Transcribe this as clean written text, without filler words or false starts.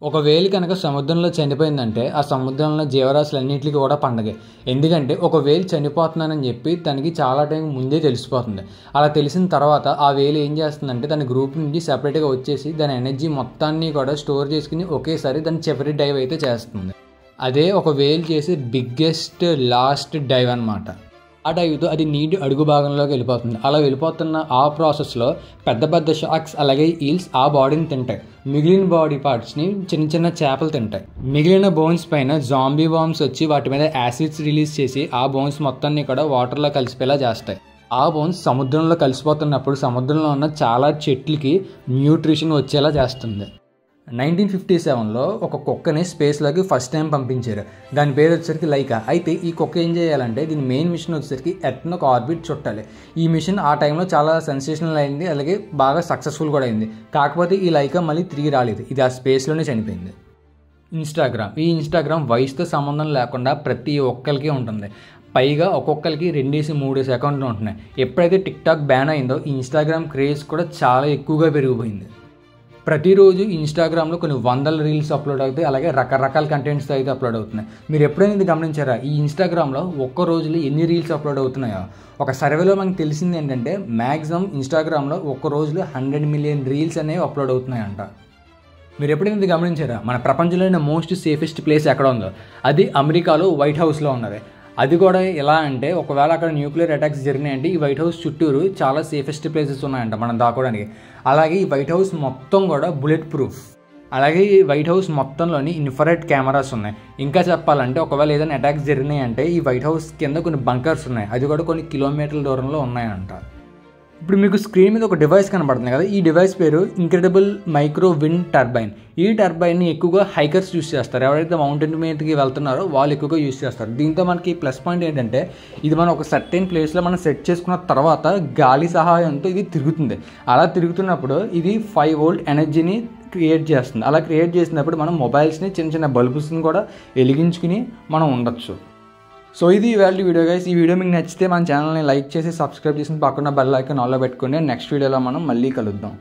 ఒక వేలు కనుక సముద్రంలో చనిపోయిందంటే ఆ సముద్రంలో జీవరాశులన్నింటికి కూడా పండగే. ఎందుకంటే ఒక వేలు చనిపోతున్నానని చెప్పి తనకి చాలా టైం ముందే తెలిసిపోతుంది. అలా తెలిసిన తర్వాత ఆ వేలు ఏం చేస్తుందంటే తన గ్రూప్ నుంచి సెపరేట్గా వచ్చేసి దాని ఎనర్జీ మొత్తాన్ని కూడా స్టోర్ చేసుకుని ఒకేసారి దాన్ని చివరి డైవ్ అయితే చేస్తుంది. అదే ఒక వేలు చేసే బిగ్గెస్ట్ లాస్ట్ డైవ్ అనమాట. ఆ డైవ్తో అది నీటి అడుగు భాగంలోకి వెళ్ళిపోతుంది. అలా వెళ్ళిపోతున్న ఆ ప్రాసెస్లో పెద్ద పెద్ద షార్క్స్ అలాగే ఈల్స్ ఆ బాడీని తింటాయి. మిగిలిన బాడీ పార్ట్స్ని చిన్న చిన్న చేపలు తింటాయి. మిగిలిన బోన్స్ పైన జాంబీ బాంబ్స్ వచ్చి వాటి మీద యాసిడ్స్ రిలీజ్ చేసి ఆ బోన్స్ మొత్తాన్ని కూడా వాటర్లో కలిసిపోయేలా చేస్తాయి. ఆ బోన్స్ సముద్రంలో కలిసిపోతున్నప్పుడు సముద్రంలో ఉన్న చాలా చెట్లకి న్యూట్రిషన్ వచ్చేలా చేస్తుంది. 1957లో ఒక కుక్కని స్పేస్లోకి ఫస్ట్ టైం పంపించారు. దాని పేరు వచ్చేసరికి లైకా. అయితే ఈ కుక్క ఏం చేయాలంటే దీని మెయిన్ మిషన్ వచ్చేసరికి ఎర్త్ను ఒక ఆర్బిట్ చుట్టాలి. ఈ మిషన్ ఆ టైంలో చాలా సెన్సేషనల్ అయింది, అలాగే బాగా సక్సెస్ఫుల్ కూడా అయింది. కాకపోతే ఈ లైకా మళ్ళీ తిరిగి రాలేదు, ఇది ఆ స్పేస్లోనే చనిపోయింది. ఈ ఇన్స్టాగ్రామ్ వయసుతో సంబంధం లేకుండా ప్రతి ఒక్కరికి ఉంటుంది. పైగా ఒక్కొక్కరికి 2-3 అకౌంట్లు ఉంటున్నాయి. ఎప్పుడైతే టిక్టాక్ బ్యాన్ అయిందో ఈ ఇన్స్టాగ్రామ్ క్రేజ్ కూడా చాలా ఎక్కువగా పెరిగిపోయింది. ప్రతిరోజు ఇన్స్టాగ్రామ్లో కొన్ని వందల రీల్స్ అప్లోడ్ అవుతాయి, అలాగే రకరకాల కంటెంట్స్ అయితే అప్లోడ్ అవుతున్నాయి. మీరు ఎప్పుడైనా ఇది గమనించారా? ఈ ఇన్స్టాగ్రామ్లో ఒక్క రోజులో ఎన్ని రీల్స్ అప్లోడ్ అవుతున్నాయో? ఒక సర్వేలో మనకు తెలిసింది ఏంటంటే మ్యాక్సిమం ఇన్స్టాగ్రామ్లో ఒక్క రోజులో 100 మిలియన్ రీల్స్ అనేవి అప్లోడ్ అవుతున్నాయంట. మీరు ఎప్పుడైనా ఇది గమనించారా? మన ప్రపంచంలోనే మోస్ట్ సేఫెస్ట్ ప్లేస్ ఎక్కడ ఉందో అది అమెరికాలో వైట్ హౌస్లో ఉన్నది. అది కూడా ఎలా అంటే ఒకవేళ అక్కడ న్యూక్లియర్ అటాక్స్ జరిగినాయంటే ఈ వైట్ హౌస్ చుట్టూరు చాలా సేఫెస్ట్ ప్లేసెస్ ఉన్నాయంట మనం దాక్కోవడానికి. అలాగే ఈ వైట్ హౌస్ మొత్తం కూడా బుల్లెట్ ప్రూఫ్. అలాగే ఈ వైట్ హౌస్ మొత్తంలోని ఇన్ఫ్రారెడ్ కెమెరాస్ ఉన్నాయి. ఇంకా చెప్పాలంటే ఒకవేళ ఏదైనా అటాక్స్ జరిగినాయంటే ఈ వైట్ హౌస్ కింద కొన్ని బంకర్స్ ఉన్నాయి, అది కూడా కొన్ని కిలోమీటర్ల దూరంలో ఉన్నాయంట. ఇప్పుడు మీకు స్క్రీన్ మీద ఒక డివైస్ కనబడుతుంది కదా, ఈ డివైస్ పేరు ఇంక్రెడిబుల్ మైక్రో విండ్ టర్బైన్. ఈ టర్బైన్ని ఎక్కువగా హైకర్స్ యూస్ చేస్తారు. ఎవరైతే మౌంటైన్ మీదకి వెళ్తున్నారో వాళ్ళు ఎక్కువగా యూస్ చేస్తారు. దీంతో మనకి ప్లస్ పాయింట్ ఏంటంటే ఇది మనం ఒక సర్టెన్ ప్లేస్లో మనం సెట్ చేసుకున్న తర్వాత గాలి సహాయంతో ఇది తిరుగుతుంది. అలా తిరుగుతున్నప్పుడు ఇది 5 వోల్ట్ ఎనర్జీని క్రియేట్ చేస్తుంది. అలా క్రియేట్ చేసినప్పుడు మనం మొబైల్స్ని చిన్న చిన్న బల్బ్స్ని కూడా వెలిగించుకుని మనం ఉండొచ్చు. సో ఇది ఇవాళ వీడియో గైస్. ఈ వీడియో మీకు నచ్చితే మన ఛానల్ని లైక్ చేసి సబ్స్క్రైబ్ చేసి పక్కన బెల్ ఐకాన్ ఆన్లో పెట్టుకోండి. నెక్స్ట్ వీడియోలో మనం మళ్ళీ కలుద్దాం.